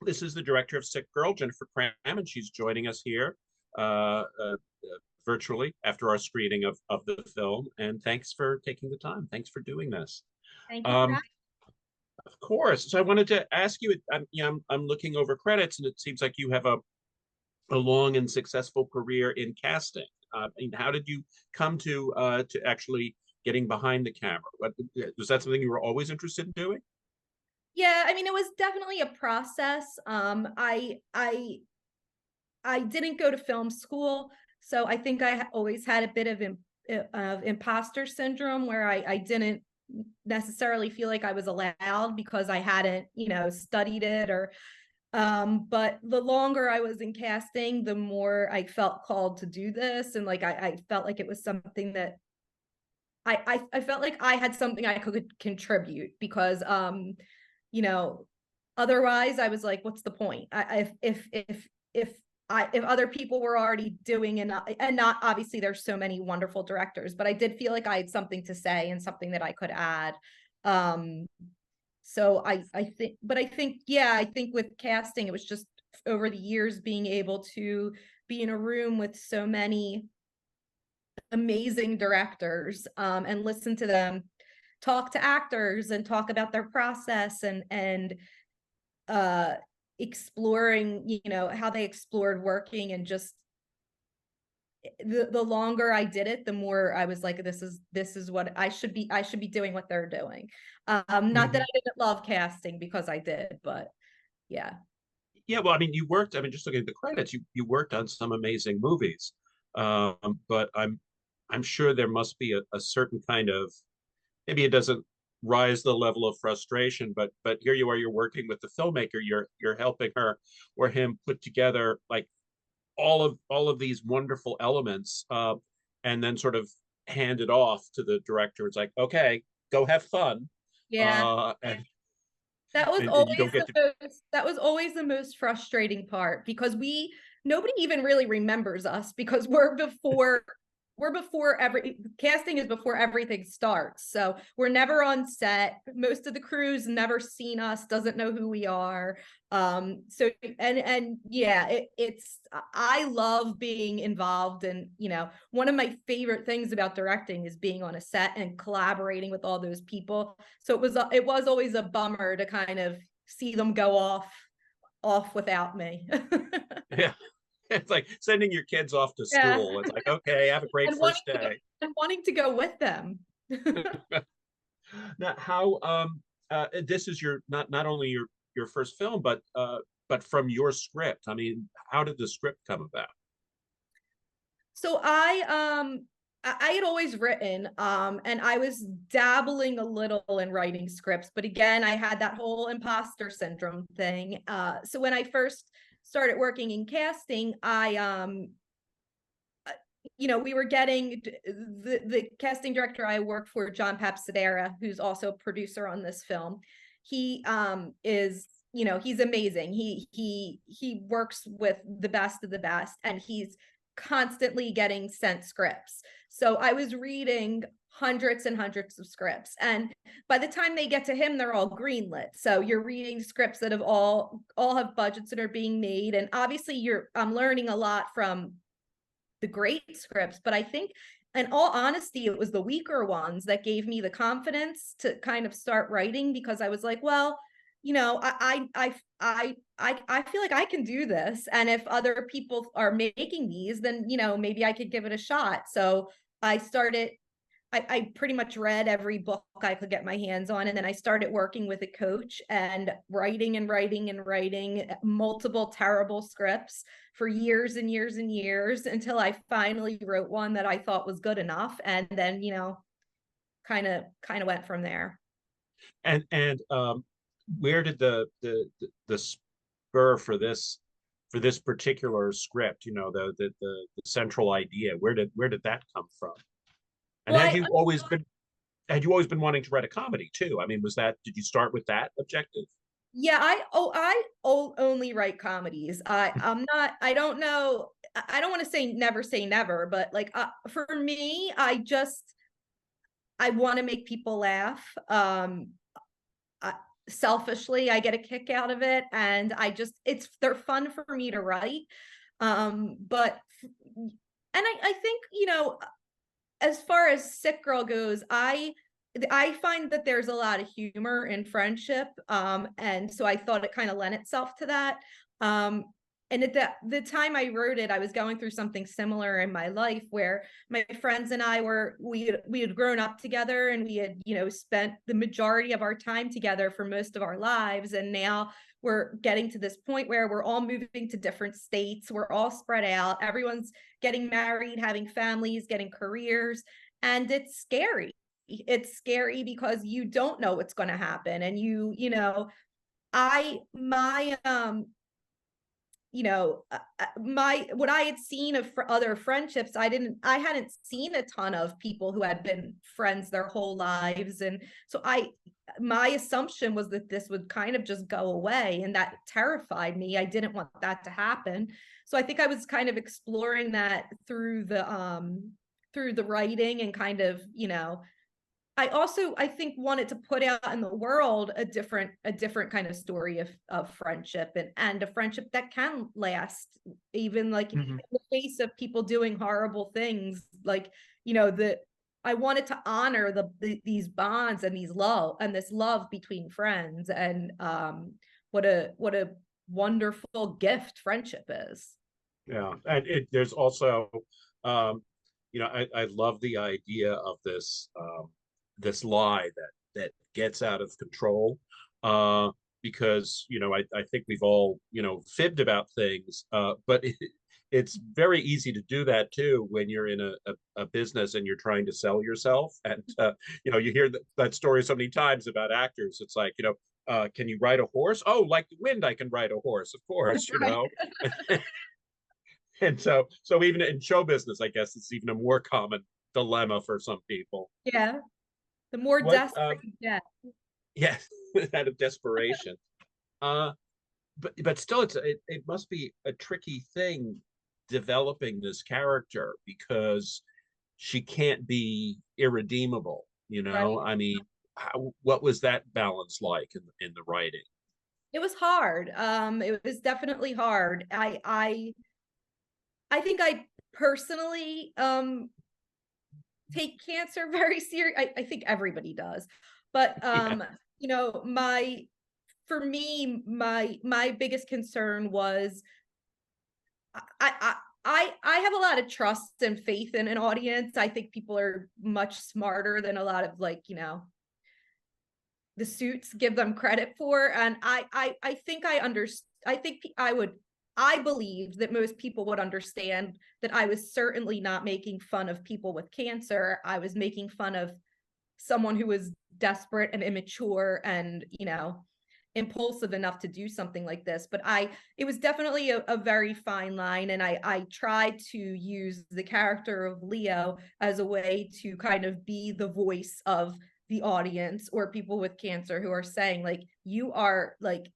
This is the director of Sick Girl, Jennifer Cram, and she's joining us here uh, uh, virtually after our screening of the film. And thanks for taking the time. Thanks for doing this. Thank you for Um, having of course. So I wanted to ask you. I'm looking over credits, and it seems like you have a long and successful career in casting. How did you come to actually getting behind the camera? Was that something you were always interested in doing? Yeah, I mean, it was definitely a process. I didn't go to film school, so I think always had a bit of imposter syndrome where I didn't necessarily feel like I was allowed because I hadn't, studied it or but the longer I was in casting, the more I felt called to do this. And like I felt like it was something that I felt like I had something I could contribute because you know, otherwise I was like, what's the point? If other people were already doing and not obviously there's so many wonderful directors, but I did feel like I had something to say and something that I could add. Um, so I think, but I think, yeah, I think with casting, it was just over the years being able to be in a room with so many amazing directors and listen to them talk to actors and talk about their process and uh exploring how they explored working and just the longer I did it, the more I was like, this is what I should be doing what they're doing. Not that Mm-hmm. I didn't love casting because I did, but yeah. Yeah, well, I mean, you worked. I mean, just looking at the credits, you worked on some amazing movies. But I'm sure there must be a certain kind of, maybe it doesn't rise the level of frustration, but here you are, you're working with the filmmaker, you're helping her or him put together like all of these wonderful elements, and then sort of hand it off to the director. It's like, okay, go have fun, Yeah, and that was and you always don't get the to. most frustrating part because nobody even really remembers us because we're before every casting is before everything starts. So we're never on set. Most of the crew's never seen us, doesn't know who we are. So and yeah, it's I love being involved and one of my favorite things about directing is being on a set and collaborating with all those people. So it was always a bummer to kind of see them go off without me. Yeah, it's like sending your kids off to Yeah. school. It's like, okay, have a great and wanting first to go day. and wanting to go with them. Now, how this is your not only your first film, but from your script. I mean, how did the script come about? So I had always written and I was dabbling a little in writing scripts, but again, I had that whole imposter syndrome thing. So when I first started working in casting, we were getting the casting director I worked for, John Papsadera, who's also a producer on this film. He is, he's amazing. He works with the best of the best, and he's constantly getting sent scripts. So I was reading hundreds and hundreds of scripts, and by the time they get to him, they're all greenlit. So you're reading scripts that have all have budgets that are being made, and obviously I'm learning a lot from the great scripts, but I think in all honesty, it was the weaker ones that gave me the confidence to kind of start writing because I was like, well, I feel like I can do this. And if other people are making these, then maybe I could give it a shot. So I started I pretty much read every book I could get my hands on. And then I started working with a coach and writing and writing and writing multiple terrible scripts for years and years and years until I finally wrote one that I thought was good enough. And then, kind of went from there. And where did the spur for this particular script, the central idea, where did that come from? And Well, had you always been wanting to write a comedy too? I mean, did you start with that objective? yeah, only write comedies. I don't know. I don't want to say never, but like for me, I want to make people laugh. I, selfishly, I get a kick out of it, and they're fun for me to write. But and I think, as far as Sick Girl goes, I find that there's a lot of humor in friendship. And so I thought it kind of lent itself to that. Um, and at the time I wrote it, I was going through something similar in my life where my friends and I we had grown up together, and we had, spent the majority of our time together for most of our lives. And now we're getting to this point where we're all moving to different states. We're all spread out. Everyone's getting married, having families, getting careers. And it's scary. It's scary because you don't know what's going to happen. And I, my, what I had seen of other friendships, I hadn't seen a ton of people who had been friends their whole lives. And so my assumption was that this would kind of just go away, and that terrified me. I didn't want that to happen. So I think I was kind of exploring that through the writing, and kind of, I think wanted to put out in the world a different kind of story of friendship, and a friendship that can last, even like in the face of people doing horrible things. Like, I wanted to honor these bonds and this love between friends, and what a wonderful gift friendship is. Yeah, and there's also, I love the idea of this lie that gets out of control, because I think we've all fibbed about things, but it's very easy to do that too when you're in a business and you're trying to sell yourself. And you hear that story so many times about actors. It's like, can you ride a horse? Oh, like the wind, I can ride a horse, of course. And so even in show business, I guess it's even a more common dilemma for some people. Yeah, the more What desperate you get. Yes, out of desperation. uh but still, it must be a tricky thing developing this character, because she can't be irredeemable. Right. I mean, what was that balance like in the writing? It was hard. It was definitely hard. I think I personally take cancer very serious. I think everybody does. But Yeah. for me, my biggest concern was, I I have a lot of trust and faith in an audience. I think people are much smarter than a lot of, like, the suits give them credit for. And I think I think I believe that most people would understand that I was certainly not making fun of people with cancer. I was making fun of someone who was desperate and immature and, impulsive enough to do something like this. But it was definitely a very fine line. And I tried to use the character of Leo as a way to kind of be the voice of the audience, or people with cancer who are saying, like, you are like,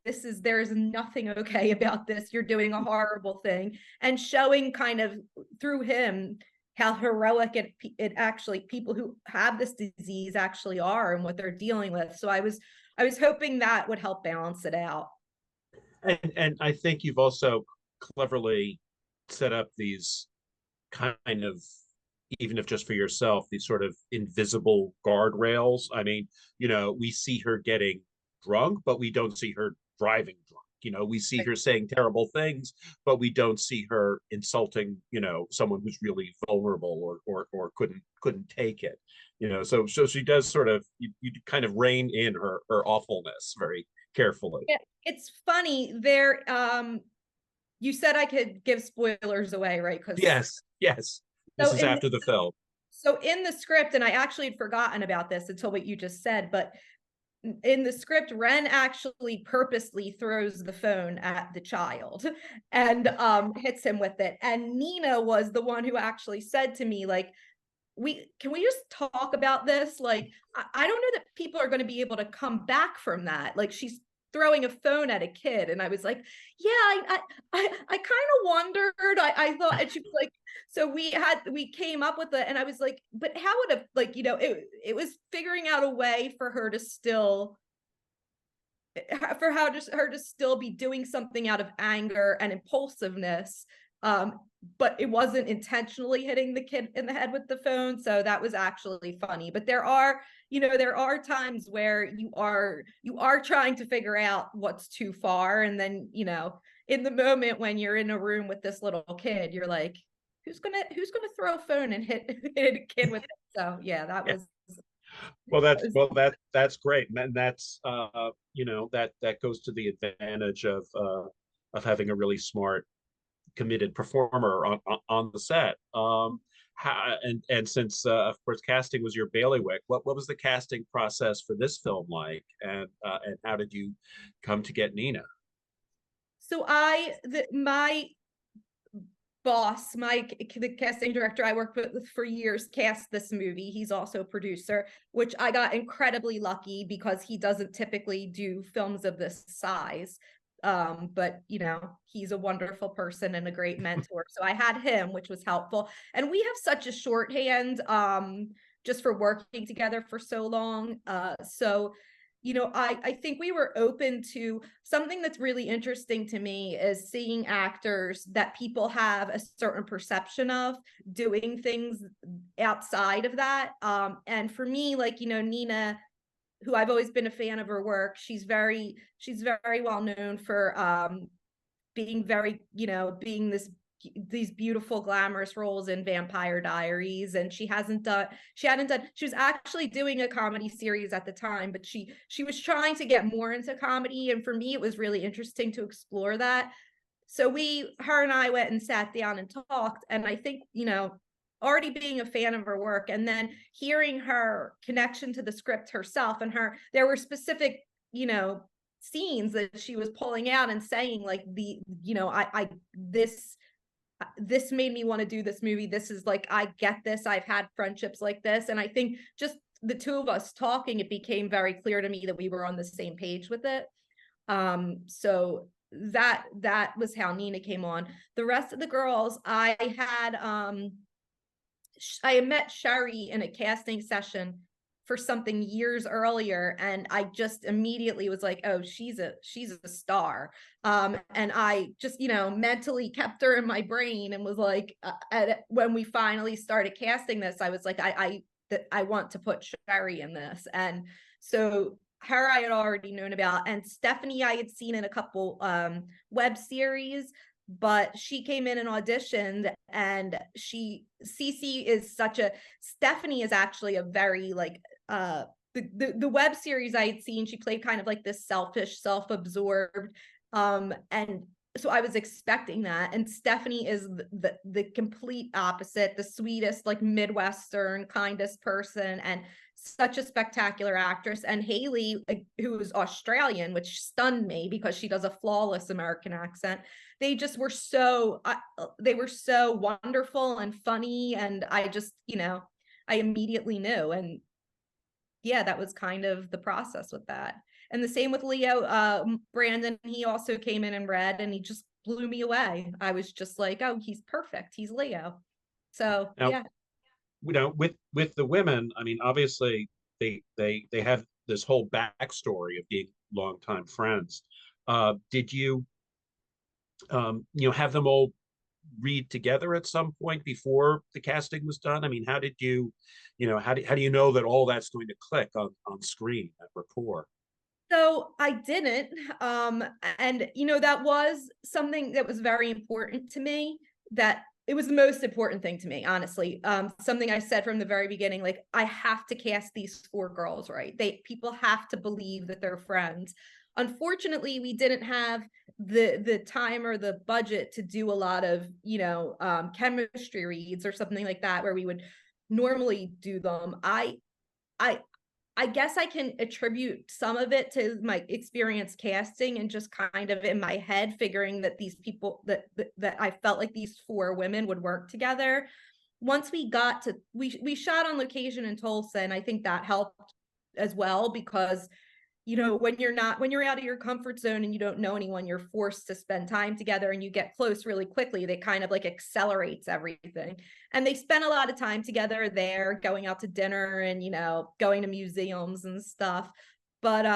there is nothing okay about this. You're doing a horrible thing. And showing kind of through him how heroic it actually, people who have this disease actually are, and what they're dealing with. So I was hoping that would help balance it out. And I think you've also cleverly set up these kind of, even if just for yourself, these sort of invisible guardrails. I mean, we see her getting drunk, but we don't see her driving drunk. We see her saying terrible things, but we don't see her insulting, someone who's really vulnerable, or couldn't take it. So she does sort of, you kind of rein in her awfulness very carefully. Yeah, it's funny there. You said I could give spoilers away, right? Because Yes, yes. This so is after the film. in the script, and I actually had forgotten about this until what you just said, but in the script, Ren actually purposely throws the phone at the child and hits him with it. And Nina was the one who actually said to me, like, can we just talk about this? Like, I don't know that people are going to be able to come back from that. Like, she's throwing a phone at a kid. And I was like, yeah, I kind of wondered. I thought, and she was like, so we came up with it. And I was like, but how would have, like, it was figuring out a way for her to still for how just her to still be doing something out of anger and impulsiveness, but it wasn't intentionally hitting the kid in the head with the phone. So that was actually funny. But there are, there are times where you are trying to figure out what's too far, and then, in the moment when you're in a room with this little kid, you're like, who's gonna throw a phone and hit, hit a kid with it? So yeah, that Yeah. was, Well, that was that's great, and that's that goes to the advantage of having a really smart, committed performer on the set. And since of course casting was your bailiwick, what was the casting process for this film like, and how did you come to get Nina? so my boss, the casting director I worked with for years, cast this movie. He's also a producer, which I got incredibly lucky because he doesn't typically do films of this size. But he's a wonderful person and a great mentor. So I had him, which was helpful. And we have such a shorthand, just for working together for so long. So I think we were open to something that's really interesting to me is seeing actors that people have a certain perception of doing things outside of that. And for me, like, Nina, who I've always been a fan of her work, she's very well known for being very, being these beautiful glamorous roles in Vampire Diaries, and she was actually doing a comedy series at the time, but she was trying to get more into comedy, and for me it was really interesting to explore that. So her and I went and sat down and talked, and I think, already being a fan of her work and then hearing her connection to the script herself, and there were specific, scenes that she was pulling out and saying, like, I this made me want to do this movie. This is like, I get this. I've had friendships like this. And I think just the two of us talking, it became very clear to me that we were on the same page with it. So that was how Nina came on. The rest of the girls, I had met Sherry in a casting session for something years earlier, and I just immediately was like, oh, she's a star. And I just, mentally kept her in my brain and was like, when we finally started casting this, I was like, I want to put Sherry in this. And so her I had already known about, and Stephanie I had seen in a couple web series, but she came in and auditioned, and Cece is Stephanie is actually a very, like, the web series I had seen, she played kind of like this selfish, self-absorbed, and so I was expecting that. And Stephanie is the complete opposite, the sweetest, like, Midwestern, kindest person, and such a spectacular actress. And Haley, who is Australian, which stunned me because she does a flawless American accent. They just were they were so wonderful and funny, and I just, I immediately knew. And yeah, that was kind of the process with that. And the same with Leo. Brandon, he also came in and read, and he just blew me away. I was just like, oh, he's perfect. He's Leo. So Now, yeah. with the women, I mean, obviously they have this whole backstory of being longtime friends. Did you have them all read together at some point before the casting was done? I mean, how did you, how do you know that all that's going to click on screen at rapport? So I didn't. And that was something that was very important to me, that it was the most important thing to me, honestly. Something I said from the very beginning, like, I have to cast these four girls right. People have to believe that they're friends. Unfortunately, we didn't have the time or the budget to do a lot of, chemistry reads or something like that, where we would normally do them. I I guess I can attribute some of it to my experience casting, and just kind of in my head figuring that these people, that I felt like these four women would work together. Once we shot on location in Tulsa, and I think that helped as well, because when you're out of your comfort zone and you don't know anyone, you're forced to spend time together, and you get close really quickly. That kind of like accelerates everything. And they spent a lot of time together there, going out to dinner and, going to museums and stuff. But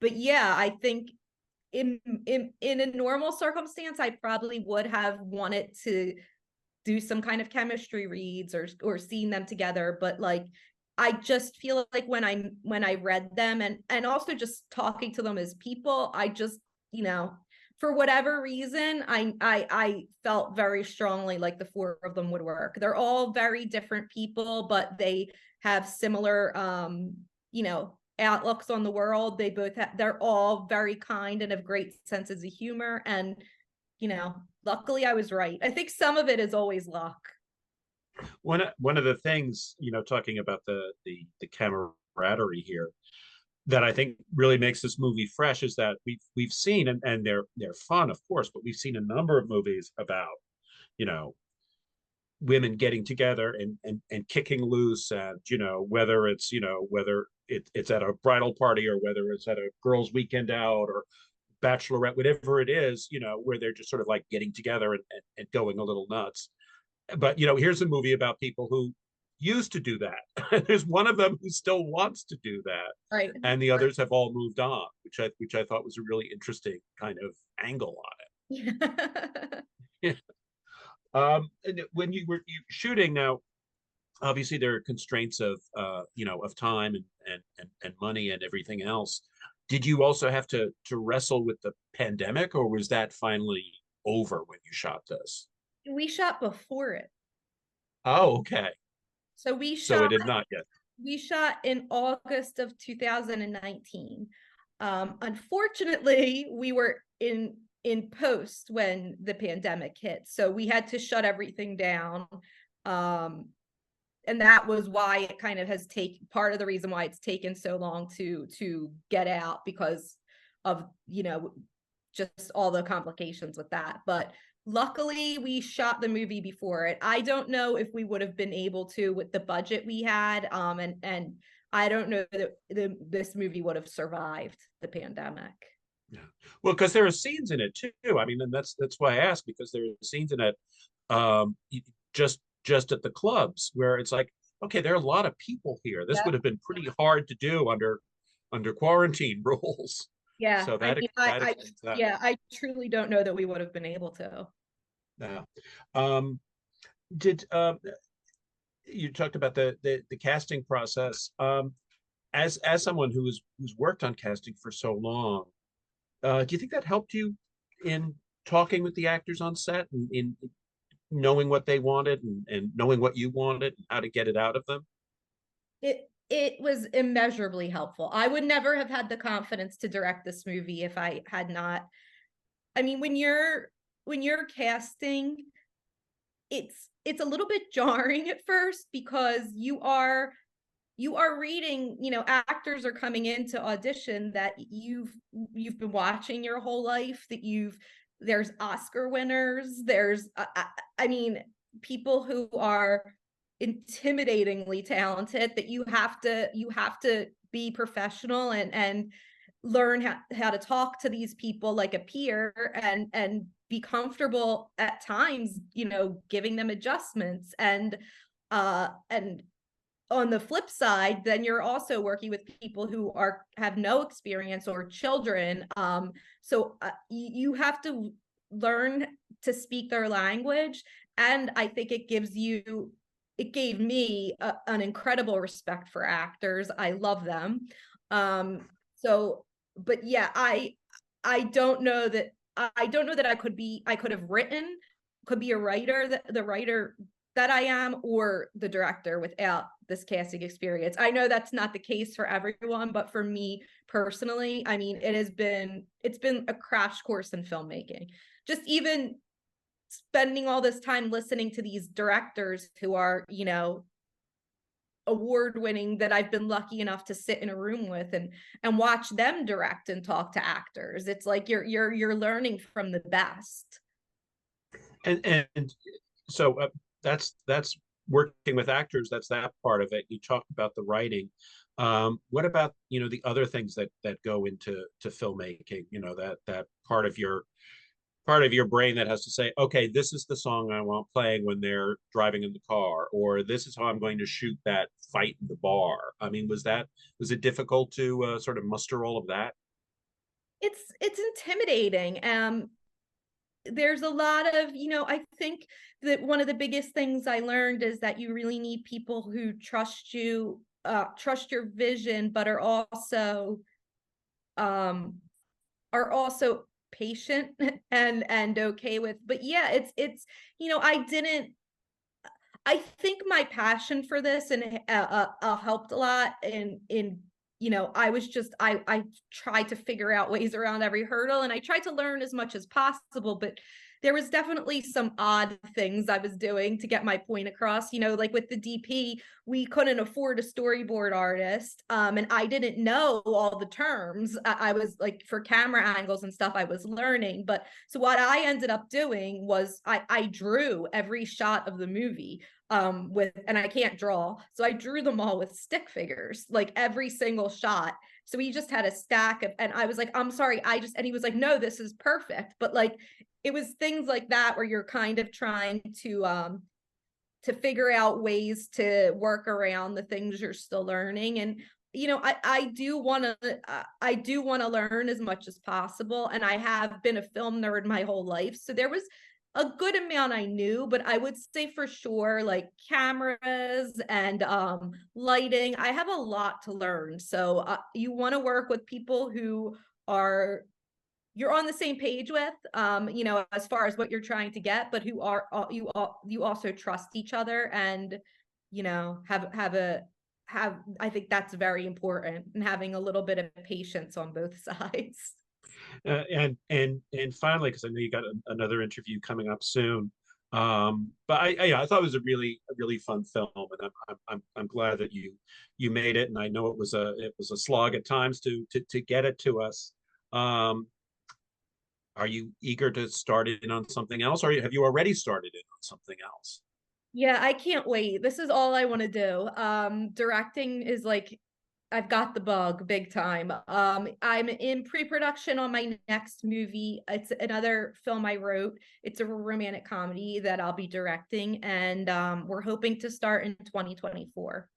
but yeah, I think in a normal circumstance, I probably would have wanted to do some kind of chemistry reads or seeing them together, but like I just feel like when I read them and also just talking to them as people, I just, you know, for whatever reason, I felt very strongly like the four of them would work. They're all very different people, but they have similar you know, outlooks on the world. They're all very kind and have great senses of humor. And, you know, luckily I was right. I think some of it is always luck. One of the things, you know, talking about the camaraderie here, that I think really makes this movie fresh is that we've seen, and they're fun, of course, but we've seen a number of movies about, you know, women getting together and kicking loose, and you know, whether it's, you know, whether it's at a bridal party or whether it's at a girls' weekend out or bachelorette, whatever it is, you know, where they're just sort of like getting together and going a little nuts. But you know, here's a movie about people who used to do that. There's one of them who still wants to do that, Right. and the others have all moved on, which I thought was a really interesting kind of angle on it. And when you shooting now, obviously there are constraints of you know, of time and money and everything else. Did you also have to wrestle with the pandemic, or was that finally over when you shot this? We shot before it. Oh, okay. So we So it shot did not yet. we shot in August of 2019. Unfortunately, we were in post when the pandemic hit, so we had to shut everything down. Um, and that was why it kind of has taken part of the reason why it's taken so long to get out, because of, you know, just all the complications with that. But luckily we shot the movie before it. I don't know if we would have been able to with the budget we had, and I don't know that this movie would have survived the pandemic. Yeah. Well, because there are scenes in it too. I mean, and that's why I ask, because there are scenes in it, um, just at the clubs where it's like, okay, there are a lot of people here. This Yeah. would have been pretty hard to do under quarantine rules. Yeah, So I that mean, that explains that. yeah, I truly don't know that we would have been able to. Yeah. Um, did You talked about the casting process. As someone who's worked on casting for so long, do you think that helped you in talking with the actors on set and in knowing what they wanted and knowing what you wanted and how to get it out of them? It was immeasurably helpful. I would never have had the confidence to direct this movie if I had not. I mean, when you're casting, it's a little bit jarring at first because you are reading, you know, actors are coming in to audition that you've been watching your whole life, that there's Oscar winners, there's I mean, people who are intimidatingly talented, that you have to be professional and learn how to talk to these people like a peer and be comfortable at times, you know, giving them adjustments. And on the flip side, then you're also working with people who have no experience or children. So you have to learn to speak their language. And I think it gave me an incredible respect for actors. I love them. So, but yeah, I don't know that I could have could be a writer, the writer that I am, or the director, without this casting experience. I know that's not the case for everyone, but for me personally, I mean, it's been a crash course in filmmaking. Just even spending all this time listening to these directors who are, you know, award winning, that I've been lucky enough to sit in a room with and watch them direct and talk to actors. It's like you're learning from the best. And so that's working with actors. That's that part of it. You talked about the writing. What about, you know, the other things that go into filmmaking? You know, that part of your brain that has to say, okay, this is the song I want playing when they're driving in the car, or this is how I'm going to shoot that fight in the bar. I mean, was it difficult to sort of muster all of that? It's intimidating. There's a lot of, I think that one of the biggest things I learned is that you really need people who trust you, trust your vision, but um are also patient and okay with. But yeah, it's I didn't I think my passion for this and helped a lot in I was just I tried to figure out ways around every hurdle, and I tried to learn as much as possible, but there was definitely some odd things I was doing to get my point across. Like with the DP, we couldn't afford a storyboard artist, and I didn't know all the terms. I was like, for camera angles and stuff, I was learning. But so what I ended up doing was I drew every shot of the movie, with, and I can't draw, so I drew them all with stick figures, like every single shot. So he just had a stack of, and I was like, I'm sorry, and he was like, no, this is perfect. But like, it was things like that where you're kind of trying to figure out ways to work around the things you're still learning. And I do want to learn as much as possible, and I have been a film nerd my whole life, so there was a good amount I knew. But I would say for sure, like cameras and lighting, I have a lot to learn. So you want to work with people who are you're on the same page with, as far as what you're trying to get, but who are you also trust each other, and have I think that's very important, and having a little bit of patience on both sides. And finally, because I know you got another interview coming up soon, but yeah, I thought it was a really fun film, and I'm glad that you made it. And I know it was a slog at times to get it to us. Um, are you eager to start in on something else, or have you already started in on something else? Yeah, I can't wait. This is all I want to do. Directing is like, I've got the bug big time. I'm in pre-production on my next movie. It's another film I wrote. It's a romantic comedy that I'll be directing, and we're hoping to start in 2024.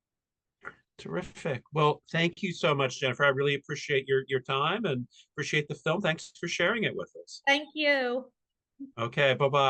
Terrific. Well, thank you so much, Jennifer. I really appreciate your time and appreciate the film. Thanks for sharing it with us. Thank you. Okay, bye bye.